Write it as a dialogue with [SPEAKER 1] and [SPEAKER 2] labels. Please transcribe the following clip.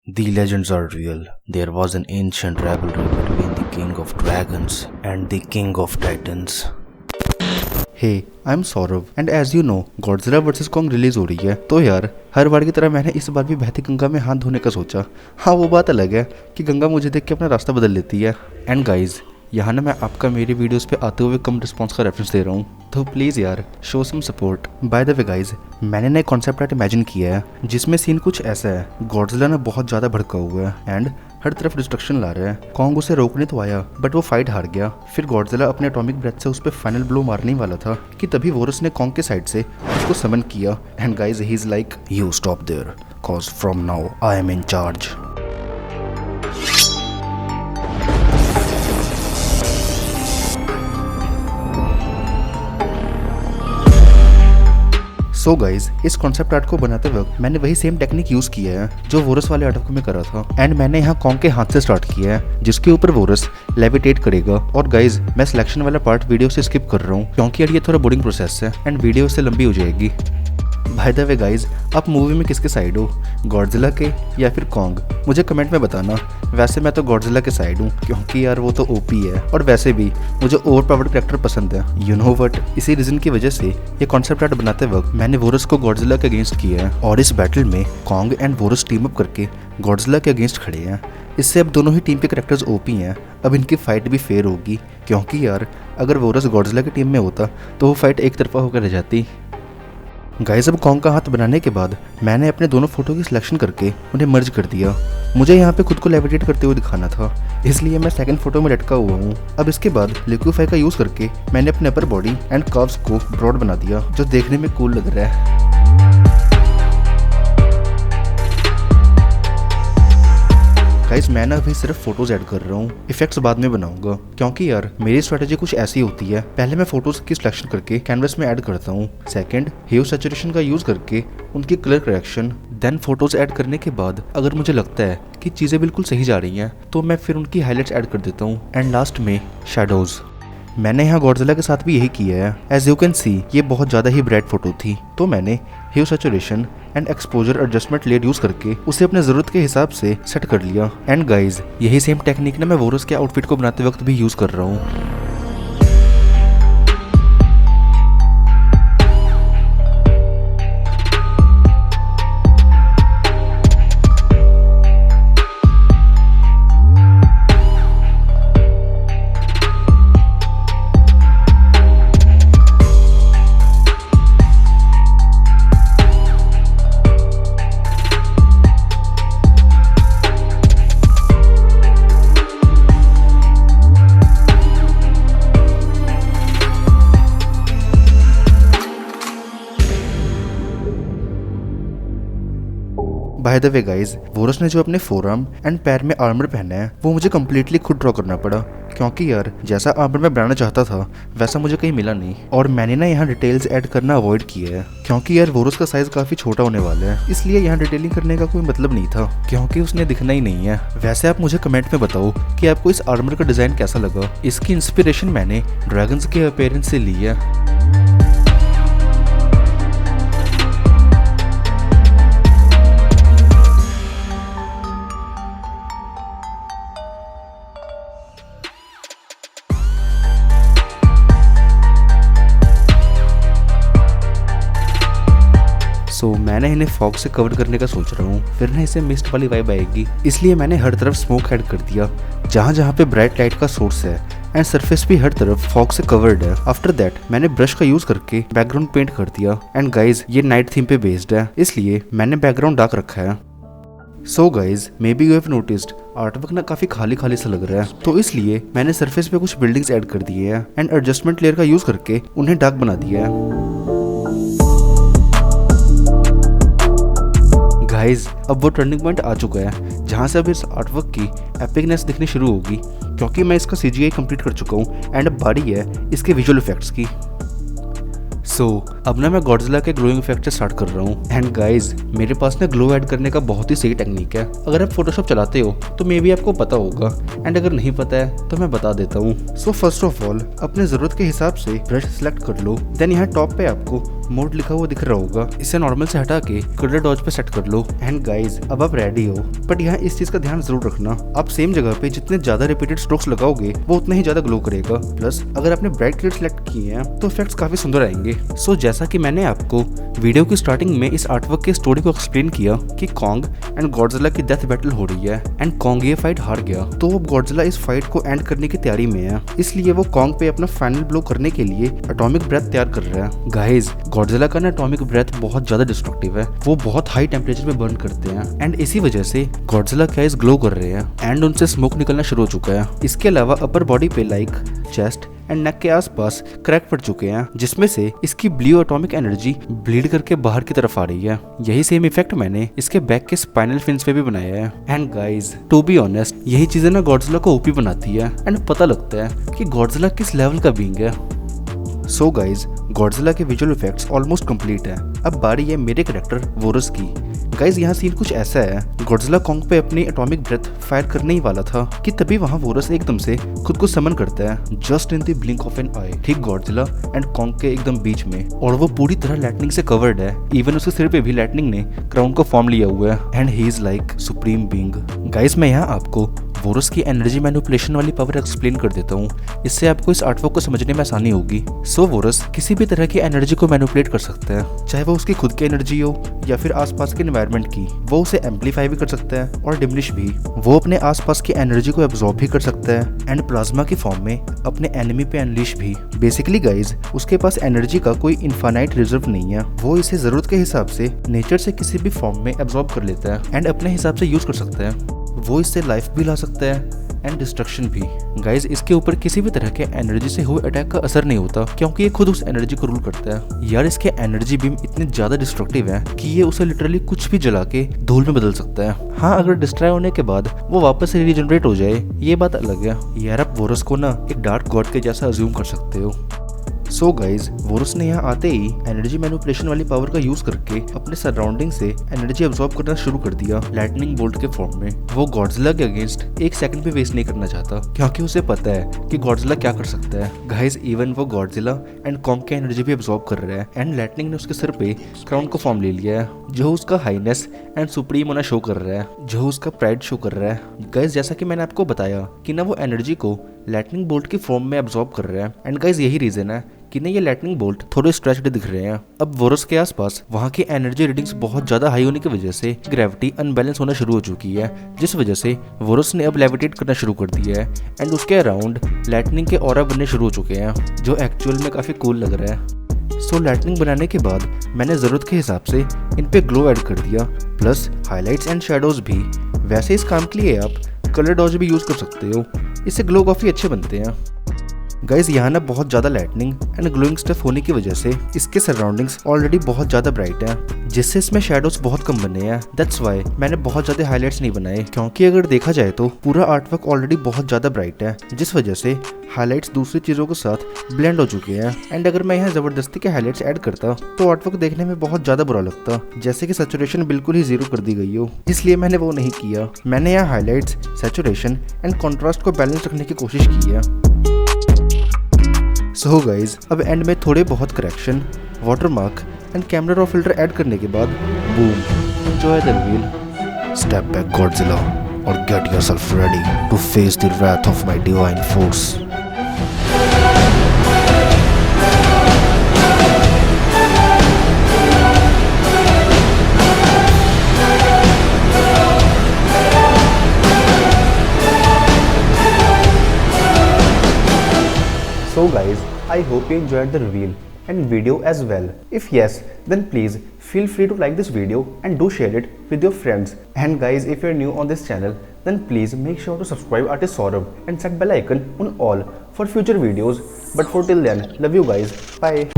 [SPEAKER 1] The legends are real. There was an ancient rivalry between the King of Dragons and the King of Titans. Hey, I'm Saurabh and as you know Godzilla versus Kong release हो रही है। तो यार हर बार की तरह मैंने इस बार भी बहती गंगा में हाथ धोने का सोचा। हाँ, वो बात अलग है कि गंगा मुझे देख के अपना रास्ता बदल लेती है। एंड गाइज, यहाँ ना मैं आपका मेरी वीडियोस पे आते हुए कम रिस्पॉन्स का रेफरेंस दे रहा हूँ, तो प्लीज़ यार show some support. By the way guys, मैंने ना एक कॉन्सेप्ट आर्ट इमेजिन किया है जिसमें सीन कुछ ऐसा है। गॉडजिला ना बहुत ज़्यादा भड़का हुआ है एंड हर तरफ डिस्ट्रक्शन ला रहा है। कॉन्ग उसे रोकने तो आया बट वो फाइट हार गया। फिर गॉडजिला अपने एटॉमिक ब्रेथ से उस पर फाइनल ब्लो मारने वाला था कि तभी वोरस ने कॉन्ग के साइड से उसको समन किया। And guys, he is like, you stop there cause from now I am in charge. So guys, इस कॉन्सेप्ट आर्ट को बनाते वक्त मैंने वही सेम टेक्निक यूज किया है जो वोरस वाले आर्ट में करा था। एंड मैंने यहाँ कॉन्ग के हाथ से स्टार्ट किया है जिसके ऊपर वोरस लेविटेट करेगा। और गाइज, मैं सिलेक्शन वाला पार्ट वीडियो से स्किप कर रहा हूँ क्योंकि यार ये थोड़ा बोरिंग प्रोसेस है एंड वीडियो से लंबी हो जाएगी। बाय द वे गाइज, आप मूवी में किसके साइड हो, गॉडजिला के या फिर कॉन्ग? मुझे कमेंट में बताना। वैसे मैं तो गॉडजिला के साइड हूँ क्योंकि यार वो तो ओपी है और वैसे भी मुझे ओवर पावर्ड कैरेक्टर पसंद है, यू नो व्हाट। इसी रीजन की वजह से ये कॉन्सेप्ट आर्ट बनाते वक्त मैंने वोरस को गॉडजिला के अगेंस्ट किया है और इस बैटल में Kong and vores team up करके गॉडजिला के अगेंस्ट खड़े हैं। इससे अब दोनों ही टीम के कैरेक्टर्स ओपी हैं। अब इनकी फाइट भी फेयर होगी क्योंकि यार अगर वोरस गॉडजिला की टीम में होता तो वो फाइट एक तरफा होकर रह जाती। गाइस, अब कॉन्ग का हाथ बनाने के बाद मैंने अपने दोनों फोटो की सिलेक्शन करके उन्हें मर्ज कर दिया। मुझे यहाँ पे खुद को लेविटेट करते हुए दिखाना था, इसलिए मैं सेकंड फोटो में लटका हुआ हूँ। अब इसके बाद लिक्विफाई का यूज करके मैंने अपने अपर बॉडी एंड कर्व्स को ब्रॉड बना दिया जो देखने में कूल लग रहा है। गाइस, मैं ना अभी सिर्फ फोटोज ऐड कर रहा हूँ, इफेक्ट्स बाद में बनाऊंगा क्योंकि यार मेरी स्ट्रेटेजी कुछ ऐसी होती है। पहले मैं फोटोज की सिलेक्शन करके कैनवस में ऐड करता हूँ, सेकंड ह्यू सैचुरेशन का यूज करके उनकी colour correction, then photos add करने के बाद अगर मुझे लगता है कि चीज़ें बिल्कुल सही जा रही हैं तो मैं फिर उनकी हाईलाइट्स ऐड कर देता हूँ एंड लास्ट में शैडोज। मैंने यहाँ गॉडजिला के साथ भी यही किया है। एज यू कैन सी, ये बहुत ज़्यादा ही ब्राइट फोटो थी तो मैंने hue saturation and exposure adjustment layer use करके उसे अपने ज़रूरत के हिसाब से सेट कर लिया। एंड गाइज, यही सेम टेक्निक ना मैं वोरस के आउटफिट को बनाते वक्त भी यूज़ कर रहा हूँ। Bye the way guys, vores ने जो अपने फोरआर्म एंड पैर में आर्मर पहना है वो मुझे कम्प्लीटली खुद ड्रॉ करना पड़ा क्योंकि यार जैसा आर्मर मैं बनाना चाहता था वैसा मुझे कहीं मिला नहीं। और मैंने ना यहाँ डिटेल्स ऐड करना अवॉइड किया है क्योंकि यार वोरस का साइज काफी छोटा होने वाला है, इसलिए यहाँ डिटेलिंग करने का कोई मतलब नहीं था क्योंकि उसने दिखना ही नहीं है। वैसे आप मुझे कमेंट में बताओ कि आपको इस आर्मर का डिजाइन कैसा लगा। इसकी इंस्पिरेशन मैंने ड्रैगन्स के अपीयरेंस से ली है। सो मैंने इन्हें फॉग से कवर करने का सोच रहा हूँ, फिर ना इसे मिस्ट वाली वाइब आएगी, इसलिए मैंने हर तरफ स्मोक ऐड कर दिया जहाँ जहाँ पे ब्राइट लाइट का सोर्स है एंड सरफेस भी हर तरफ फॉग से कवर्ड है। आफ्टर दैट मैंने ब्रश का यूज करके बैकग्राउंड पेंट कर दिया। एंड गाइज, ये नाइट थीम पे बेस्ड है इसलिए मैंने बैकग्राउंड डार्क रखा है। So guys, may be you have noticed artwork ना काफी खाली खाली सा लग रहा है, तो इसलिए मैंने सरफेस पे कुछ बिल्डिंग्स ऐड कर दिए हैं एंड एडजस्टमेंट लेयर का यूज करके उन्हें डार्क बना दिया है। गाइज, अब वो टर्निंग पॉइंट आ चुका है जहाँ से अब इस आर्टवर्क की एपिकनेस दिखनी शुरू होगी क्योंकि मैं इसका CGI कंप्लीट कर चुका हूँ एंड अब बारी है इसके विजुअल इफेक्ट्स की। सो अब ना मैं गॉडजिला के ग्लोइंग इफेक्ट से स्टार्ट कर रहा हूँ। एंड गाइज, मेरे पास ना ग्लो ऐड करने का बहुत ही सही टेक्निक है। अगर आप फोटोशॉप चलाते हो तो मे बी आपको पता होगा एंड अगर नहीं पता है तो मैं बता देता हूँ। सो फर्स्ट ऑफ ऑल अपने ज़रूरत के हिसाब से ब्रश सेलेक्ट कर लो, देन यहाँ टॉप पे आपको मोड लिखा हुआ दिख रहा होगा, इसे नॉर्मल से हटा के कलर डॉज पे सेट कर लो। एंड गाइज अब आप रेडी हो, बट यहाँ इस चीज का ध्यान जरूर रखना, आप सेम जगह पे जितने ज्यादा रिपीटेड स्ट्रोक्स लगाओगे वो उतना ही ज्यादा ग्लो करेगा। प्लस अगर आपने ब्राइट कलर सेलेक्ट किए हैं तो इफेक्ट्स काफी सुंदर आएंगे। सो जैसा कि मैंने आपको वीडियो की स्टार्टिंग में इस आर्टवर्क की स्टोरी को एक्सप्लेन किया कि कॉन्ग एंड गॉडजिला की डेथ बैटल हो रही है एंड कॉन्ग ये फाइट हार गया, तो अब गॉडजिला इस फाइट को एंड करने की तैयारी में है, इसलिए वो कॉन्ग पे अपना फाइनल ब्लो करने के लिए एटॉमिक ब्रेथ तैयार कर रहा है। गाइज गॉडजिला का ना एटॉमिक ब्रेथ बहुत ज्यादा डिस्ट्रक्टिव है, वो बहुत हाई टेम्परेचर में बर्न करते हैं एंड इसी वजह से गॉडजिला के आइज ग्लो कर रहे हैं एंड उनसे स्मोक निकलना शुरू हो चुका है। इसके अलावा अपर बॉडी पे लाइक चेस्ट एंड नेक के आसपास क्रैक पड़ चुके हैं, जिसमें से इसकी ब्लू एटॉमिक एनर्जी ब्लीड करके बाहर की तरफ आ रही है। यही सेम इफेक्ट मैंने इसके बैक के स्पाइनल फिन्स पे भी बनाया है। And guys to be honest यही चीजें ना गॉडजिला को ओपी बनाती है एंड पता लगता है कि गॉडजिला किस लेवल का बीइंग है। सो गाइज गॉडजिला के विजुअल इफेक्ट्स ऑलमोस्ट कंप्लीट है, अब बारी है मेरे कैरेक्टर वोरस की। गाइज यहाँ सीन कुछ ऐसा है, गॉडजिला कॉन्ग पे अपनी एटॉमिक ब्रेथ फायर करने ही वाला था कि तभी वहाँ वोरस एकदम से खुद को समन करता है just in the blink of an eye, ठीक गॉडजिला एंड कॉन्ग के एकदम बीच में, और वो पूरी तरह लाइटनिंग से कवर्ड है, इवन उसके सिर पे भी लाइटनिंग ने क्राउन को फॉर्म लिया हुआ है and he is like supreme being. Guys मैं यहाँ आपको वोरस की एनर्जी मैनिपुलेशन वाली पावर एक्सप्लेन कर देता हूँ, इससे आपको इस आर्टवर्क को समझने में आसानी होगी। सो वोरस किसी भी तरह की एनर्जी को मैनिपुलेट कर सकता है, चाहे वो उसकी खुद की एनर्जी हो या फिर आसपास के एनवायरनमेंट की। वो उसे एम्पलीफाई भी कर सकता है और डिमिनिश भी। वो अपने आसपास की एनर्जी को एब्जॉर्ब भी कर सकता है एंड प्लाज्मा की फॉर्म में अपने एनिमी पे अनलीश भी। बेसिकली गाइज उसके पास एनर्जी का कोई इनफाइनाइट रिजर्व नहीं है, वो इसे जरूरत के हिसाब से नेचर से किसी भी फॉर्म में एब्जॉर्ब कर लेता है एंड अपने हिसाब से यूज कर सकता है। वो इससे लाइफ भी ला सकता है एंड डिस्ट्रक्शन भी। गाइज इसके ऊपर किसी भी तरह के एनर्जी से हुए अटैक का असर नहीं होता, क्योंकि ये खुद उस एनर्जी को रूल करता है। यार इसके एनर्जी बीम इतने ज्यादा डिस्ट्रक्टिव है कि ये उसे लिटरली कुछ भी जला के धूल में बदल सकता है। हाँ अगर डिस्ट्रॉय होने के बाद वो वापस से रीजनरेट हो जाए ये बात अलग है। यार आप वोरस को ना एक डार्क गॉड के जैसा अज्यूम कर सकते हो। सो गाइज वोरस ने यहाँ आते ही एनर्जी मैनिपुलेशन वाली पावर का यूज करके अपने सराउंडिंग से एनर्जी अब्सॉर्ब करना शुरू कर दिया लाइटनिंग बोल्ट के फॉर्म में। वो गॉडजिला के अगेंस्ट एक सेकंड भी वेस्ट नहीं करना चाहता, क्योंकि उसे पता है कि गॉडजिला क्या कर सकता है। गाइज इवन वो गॉडजिला एंड कॉन्ग की एनर्जी भी अब्सॉर्ब कर रहा है एंड लाइटनिंग ने उसके सिर पे क्राउन को फॉर्म ले लिया है, जो उसका हाईनेस एंड सुप्रीम होना शो कर रहा है, जो उसका प्राइड शो कर रहा है। गाइज जैसा कि मैंने आपको बताया कि ना वो एनर्जी को लाइटनिंग बोल्ट की फॉर्म में अब्सॉर्ब कर रहा है एंड गाइज यही रीजन है कि ना ये लाइटनिंग बोल्ट थोड़े स्ट्रेच्ड दिख रहे हैं। अब वोरस के आसपास वहाँ की एनर्जी रीडिंग्स बहुत ज्यादा हाई होने की वजह से ग्रेविटी अनबैलेंस होना शुरू हो चुकी है, जिस वजह से वोरस ने अब लेविटेट करना शुरू कर दिया है एंड उसके अराउंड लाइटनिंग के ऑरा बनने शुरू हो चुके हैं, जो एक्चुअल में काफी कूल लग रहा है। सो लाइटनिंग बनाने के बाद मैंने जरूरत के हिसाब से इन पे ग्लो ऐड कर दिया, प्लस हाईलाइट्स एंड शेडोज भी। वैसे इस काम के लिए आप कलर डॉज भी यूज कर सकते हो, इससे ग्लो काफी अच्छे बनते हैं। गाइज यहाँ ना बहुत ज्यादा लाइटनिंग एंड ग्लोइंग स्टफ होने की वजह से इसके सराउंडिंग्स ऑलरेडी बहुत ज्यादा ब्राइट हैं, जिससे इसमें शेडोज बहुत कम बने हैं। दैट्स वाई मैंने बहुत ज्यादा हाईलाइट्स नहीं बनाए, क्योंकि अगर देखा जाए तो पूरा आर्टवर्क ऑलरेडी बहुत ज्यादा ब्राइट है, जिस वजह से हाईलाइट्स दूसरी चीजों के साथ ब्लेंड हो चुके हैं। एंड अगर मैं यहाँ जबरदस्ती के हाईलाइट्स ऐड करता तो आर्टवर्क देखने में बहुत ज्यादा बुरा लगता, जैसे कि सैचुरेशन बिल्कुल ही जीरो कर दी गई हो, इसलिए मैंने वो नहीं किया। मैंने यहाँ हाईलाइट्स, सैचुरेशन एंड कॉन्ट्रास्ट को बैलेंस रखने की कोशिश की है। सो गाइज अब एंड में थोड़े बहुत correction, watermark and camera raw filter add करने के बाद boom, enjoy the reveal. Step back Godzilla और get yourself ready to face the wrath of my divine force. So guys, I hope you enjoyed the reveal and video as well. If yes, then please feel free to like this video and do share it with your friends. And guys, if you're new on this channel, then please make sure to subscribe Artist Saurabh and set bell icon on all for future videos. But for till then, love you guys. Bye.